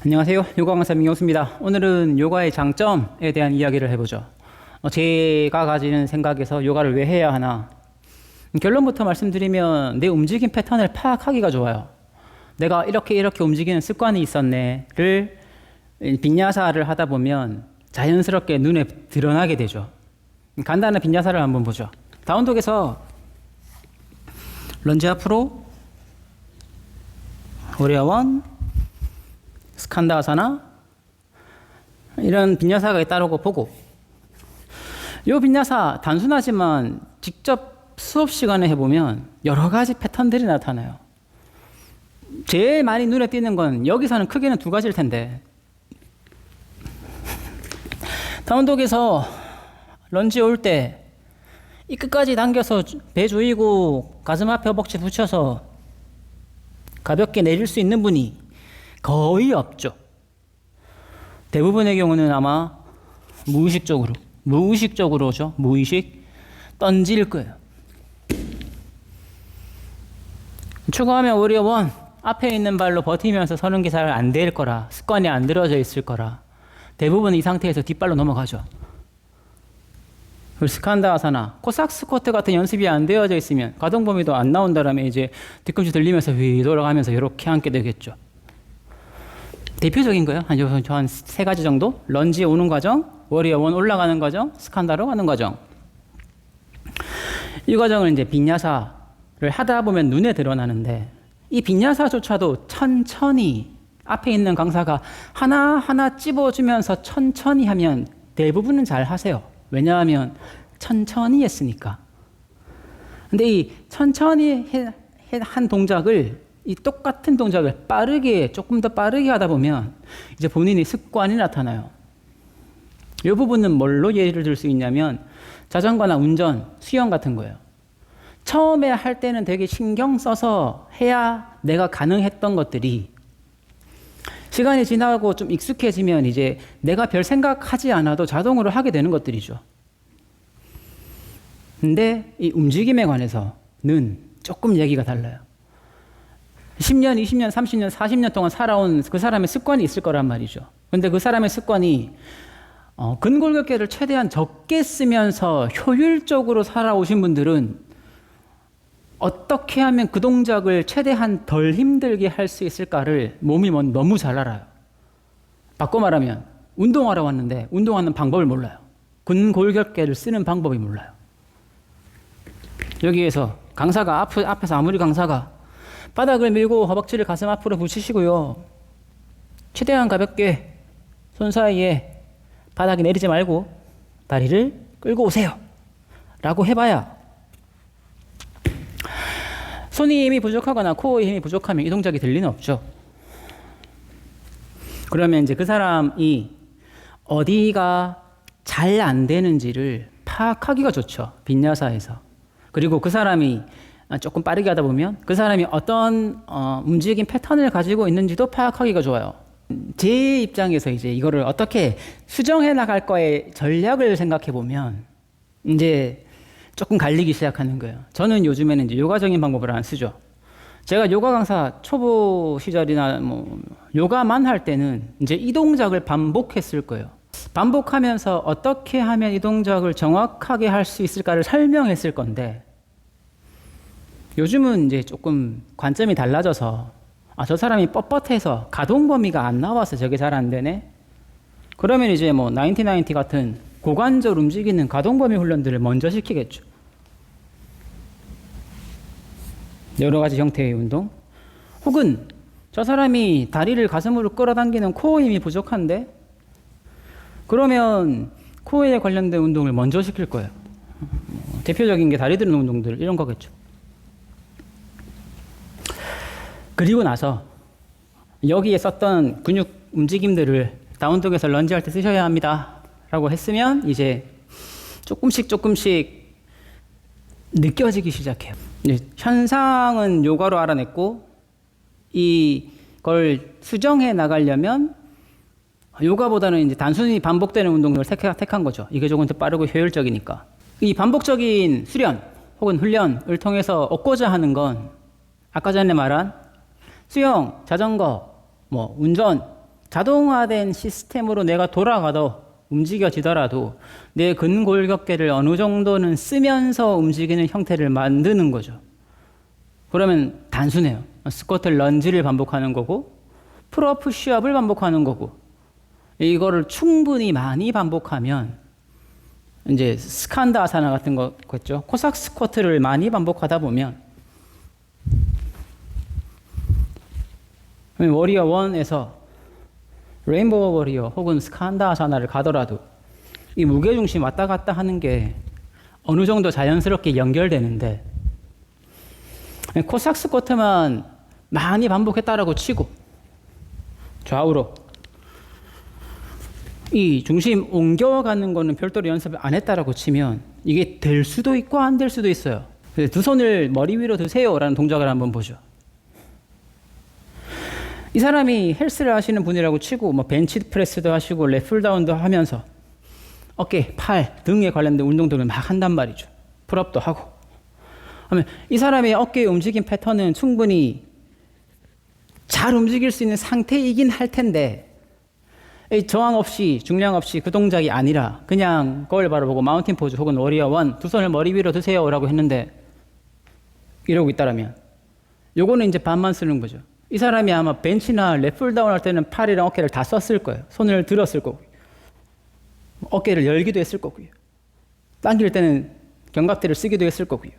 안녕하세요. 요가 강사 민경수입니다. 오늘은 요가의 장점에 대한 이야기를 해보죠. 제가 가지는 생각에서 요가를 왜 해야 하나. 결론부터 말씀드리면 내 움직임 패턴을 파악하기가 좋아요. 내가 이렇게 움직이는 습관이 있었네를 빈야사를 하다 보면 자연스럽게 눈에 드러나게 되죠. 간단한 빈야사를 한번 보죠. 다운독에서 런지 앞으로 오리아원 스칸다아사나 이런 빈야사가 따르고 보고, 이 빈야사 단순하지만 직접 수업 시간에 해보면 여러 가지 패턴들이 나타나요. 제일 많이 눈에 띄는 건 여기서는 크게는 두 가지일 텐데, 다운독에서 런지 올 때 이 끝까지 당겨서 배 조이고 가슴 앞에 허벅지 붙여서 가볍게 내릴 수 있는 분이 거의 없죠. 대부분의 경우는 아마 무의식적으로죠. 무의식 던질 거예요. 추가하면 오히려 앞에 있는 발로 버티면서 서는 게 잘 안 될 거라, 습관이 안 들어져 있을 거라 대부분 이 상태에서 뒷발로 넘어가죠. 스칸다아사나, 코삭 스쿼트 같은 연습이 안 되어져 있으면, 가동 범위도 안 나온다라면 이제 뒤꿈치 들리면서 휘 돌아가면서 이렇게 앉게 되겠죠. 대표적인 거예요. 한 세 가지 정도? 런지 오는 과정, 워리어 원 올라가는 과정, 스칸다로 가는 과정. 이 과정을 이제 빈야사를 하다 보면 눈에 드러나는데, 이 빈야사조차도 천천히 앞에 있는 강사가 하나하나 찝어주면서 천천히 하면 대부분은 잘 하세요. 왜냐하면 천천히 했으니까. 근데 이 천천히 한 동작을, 이 똑같은 동작을 조금 더 빠르게 하다 보면 이제 본인의 습관이 나타나요. 이 부분은 뭘로 예를 들 수 있냐면 자전거나 운전, 수영 같은 거예요. 처음에 할 때는 되게 신경 써서 해야 내가 가능했던 것들이 시간이 지나고 좀 익숙해지면 이제 내가 별 생각하지 않아도 자동으로 하게 되는 것들이죠. 근데 이 움직임에 관해서는 조금 얘기가 달라요. 10년, 20년, 30년, 40년 동안 살아온 그 사람의 습관이 있을 거란 말이죠. 근데 그 사람의 습관이 근골격계를 최대한 적게 쓰면서 효율적으로 살아오신 분들은 어떻게 하면 그 동작을 최대한 덜 힘들게 할 수 있을까를 몸이 너무 잘 알아요. 바꿔 말하면 운동하러 왔는데 운동하는 방법을 몰라요. 근골격계를 쓰는 방법이 몰라요. 여기에서 강사가 앞에서 아무리 강사가 바닥을 밀고 허벅지를 가슴 앞으로 붙이시고요, 최대한 가볍게 손 사이에 바닥에 내리지 말고 다리를 끌고 오세요 라고 해봐야 손이 힘이 부족하거나 코어의 힘이 부족하면 이 동작이 될 리는 없죠. 그러면 이제 그 사람이 어디가 잘 안 되는지를 파악하기가 좋죠. 빈야사에서. 그리고 그 사람이 조금 빠르게 하다 보면 그 사람이 어떤 움직임 패턴을 가지고 있는지도 파악하기가 좋아요. 제 입장에서 이제 이거를 어떻게 수정해 나갈 거의 전략을 생각해 보면 이제 조금 갈리기 시작하는 거예요. 저는 요즘에는 이제 요가적인 방법을 안 쓰죠. 제가 요가 강사 초보 시절이나 요가만 할 때는 이제 이 동작을 반복했을 거예요. 반복하면서 어떻게 하면 이 동작을 정확하게 할 수 있을까를 설명했을 건데, 요즘은 이제 조금 관점이 달라져서 저 사람이 뻣뻣해서 가동 범위가 안 나와서 저게 잘 안 되네. 그러면 이제 90-90 같은 고관절 움직이는 가동 범위 훈련들을 먼저 시키겠죠. 여러 가지 형태의 운동. 혹은 저 사람이 다리를 가슴으로 끌어당기는 코어 힘이 부족한데, 그러면 코어에 관련된 운동을 먼저 시킬 거예요. 대표적인 게 다리 드는 운동들, 이런 거겠죠. 그리고 나서 여기에 썼던 근육 움직임들을 다운독에서 런지할 때 쓰셔야 합니다 라고 했으면 이제 조금씩 느껴지기 시작해요. 현상은 요가로 알아냈고 이걸 수정해 나가려면 요가보다는 이제 단순히 반복되는 운동을 택한 거죠. 이게 조금 더 빠르고 효율적이니까. 이 반복적인 수련 혹은 훈련을 통해서 얻고자 하는 건 아까 전에 말한 수영, 자전거, 운전 자동화된 시스템으로 내가 움직여지더라도 내 근골격계를 어느 정도는 쓰면서 움직이는 형태를 만드는 거죠. 그러면 단순해요. 스쿼트 런지를 반복하는 거고 풀업 푸시업을 반복하는 거고 이거를 충분히 많이 반복하면 이제 스칸다 아사나 같은 거겠죠. 코삭 스쿼트를 많이 반복하다 보면 워리어 1에서 레인보우 워리어 혹은 스칸다 아사나를 가더라도 이 무게중심 왔다 갔다 하는 게 어느 정도 자연스럽게 연결되는데 코삭 스쿼트만 많이 반복했다라고 치고 좌우로 이 중심 옮겨가는 거는 별도로 연습을 안 했다라고 치면 이게 될 수도 있고 안 될 수도 있어요. 두 손을 머리 위로 드세요라는 동작을 한번 보죠. 이 사람이 헬스를 하시는 분이라고 치고 뭐 벤치 프레스도 하시고 랩 다운도 하면서 어깨, 팔, 등에 관련된 운동들을 막 한단 말이죠. 풀업도 하고. 그러면 이 사람의 어깨의 움직임 패턴은 충분히 잘 움직일 수 있는 상태이긴 할 텐데 저항 없이 중량 없이 그 동작이 아니라 그냥 거울 바라보고 마운틴 포즈 혹은 워리어 1 두 손을 머리 위로 드세요 라고 했는데 이러고 있다라면 요거는 이제 반만 쓰는 거죠. 이 사람이 아마 벤치나 랩 다운 할 때는 팔이랑 어깨를 다 썼을 거예요. 손을 들었을 거고요. 어깨를 열기도 했을 거고요. 당길 때는 견갑대를 쓰기도 했을 거고요.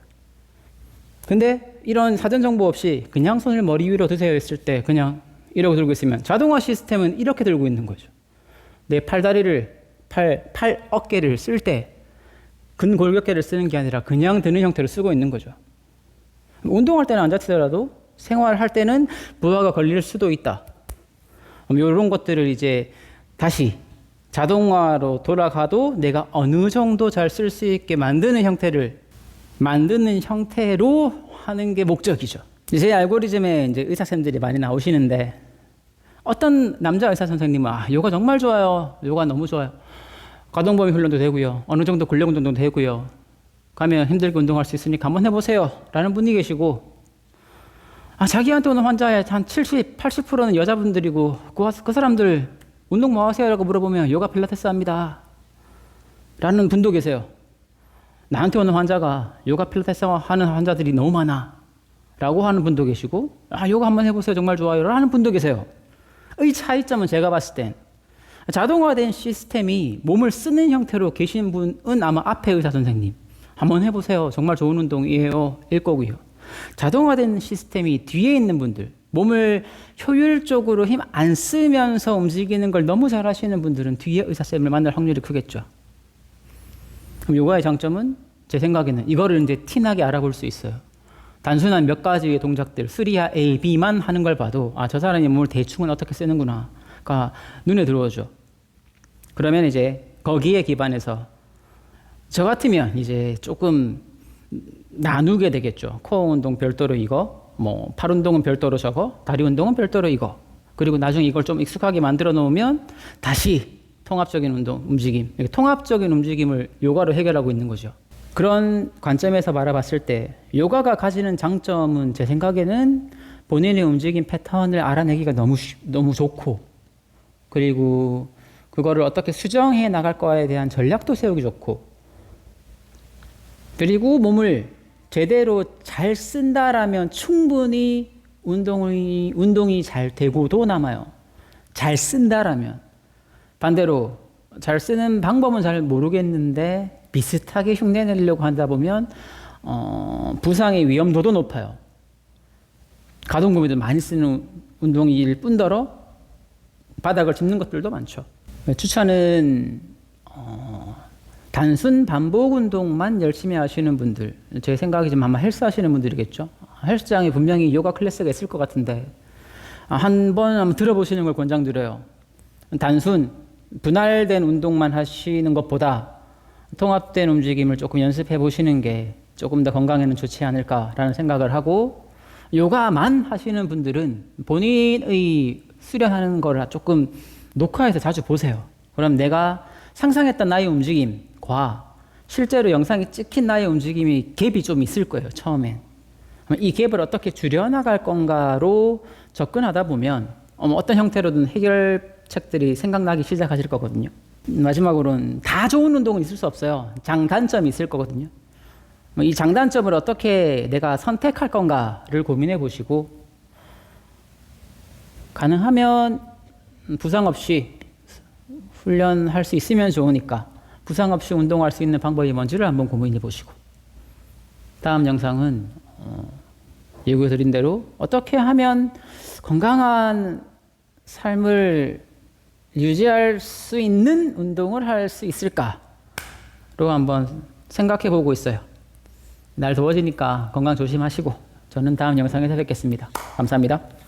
근데 이런 사전 정보 없이 그냥 손을 머리 위로 드세요 했을 때 그냥 이러고 들고 있으면 자동화 시스템은 이렇게 들고 있는 거죠. 내 팔다리를, 팔 어깨를 쓸 때 근골격계를 쓰는 게 아니라 그냥 드는 형태로 쓰고 있는 거죠. 운동할 때는 안 다치더라도 생활할 때는 부하가 걸릴 수도 있다. 이런 것들을 이제 다시 자동화로 돌아가도 내가 어느 정도 잘 쓸 수 있게 만드는 형태로 하는 게 목적이죠. 제 알고리즘에 이제 의사선생님들이 많이 나오시는데 어떤 남자 의사 선생님은 요가 정말 좋아요. 요가 너무 좋아요. 가동범위 훈련도 되고요. 어느 정도 근력 운동도 되고요. 가면 힘들게 운동할 수 있으니까 한번 해보세요. 라는 분이 계시고 자기한테 오는 환자의 한 70, 80%는 여자분들이고 그 사람들 운동 뭐 하세요? 라고 물어보면 요가 필라테스 합니다. 라는 분도 계세요. 나한테 오는 환자가 요가 필라테스 하는 환자들이 너무 많아. 라고 하는 분도 계시고 요가 한번 해보세요. 정말 좋아요. 라는 분도 계세요. 이 차이점은 제가 봤을 땐 자동화된 시스템이 몸을 쓰는 형태로 계신 분은 아마 앞에 의사 선생님 한번 해보세요. 정말 좋은 운동이에요. 일 거고요. 자동화된 시스템이 뒤에 있는 분들 몸을 효율적으로 힘 안 쓰면서 움직이는 걸 너무 잘 하시는 분들은 뒤에 의사쌤을 만날 확률이 크겠죠. 그럼 요가의 장점은 제 생각에는 이거를 이제 티나게 알아볼 수 있어요. 단순한 몇 가지의 동작들, 3야 A, B만 하는 걸 봐도 저 사람이 몸을 대충은 어떻게 쓰는구나가 눈에 들어오죠. 그러면 이제 거기에 기반해서 저 같으면 이제 조금 나누게 되겠죠. 코어 운동 별도로 이거, 뭐 팔 운동은 별도로 저거, 다리 운동은 별도로 이거. 그리고 나중에 이걸 좀 익숙하게 만들어 놓으면 다시 통합적인 움직임, 통합적인 움직임을 요가로 해결하고 있는 거죠. 그런 관점에서 바라봤을 때 요가가 가지는 장점은 제 생각에는 본인의 움직임 패턴을 알아내기가 너무 좋고 그리고 그거를 어떻게 수정해 나갈 거에 대한 전략도 세우기 좋고 그리고 몸을 제대로 잘 쓴다라면 충분히 운동이 잘 되고도 남아요. 잘 쓴다라면. 반대로 잘 쓰는 방법은 잘 모르겠는데 비슷하게 흉내내려고 한다 보면 부상의 위험도도 높아요. 가동범위도 많이 쓰는 운동일 뿐더러 바닥을 짚는 것들도 많죠. 추천은 단순 반복 운동만 열심히 하시는 분들, 제 생각이지만 아마 헬스 하시는 분들이겠죠. 헬스장에 분명히 요가 클래스가 있을 것 같은데 한번 들어보시는 걸 권장드려요. 단순 분할된 운동만 하시는 것보다 통합된 움직임을 조금 연습해 보시는 게 조금 더 건강에는 좋지 않을까라는 생각을 하고 요가만 하시는 분들은 본인의 수련하는 거를 조금 녹화해서 자주 보세요. 그럼 내가 상상했던 나의 움직임과 실제로 영상이 찍힌 나의 움직임이 갭이 좀 있을 거예요. 처음엔. 이 갭을 어떻게 줄여나갈 건가로 접근하다 보면 어떤 형태로든 책들이 생각나기 시작하실 거거든요. 마지막으로는 다 좋은 운동은 있을 수 없어요. 장단점이 있을 거거든요. 이 장단점을 어떻게 내가 선택할 건가를 고민해 보시고, 가능하면 부상 없이 훈련할 수 있으면 좋으니까 부상 없이 운동할 수 있는 방법이 뭔지를 한번 고민해 보시고, 다음 영상은 예고해 드린 대로 어떻게 하면 건강한 삶을 유지할 수 있는 운동을 할 수 있을까로 한번 생각해 보고 있어요. 날 더워지니까 건강 조심하시고, 저는 다음 영상에서 뵙겠습니다. 감사합니다.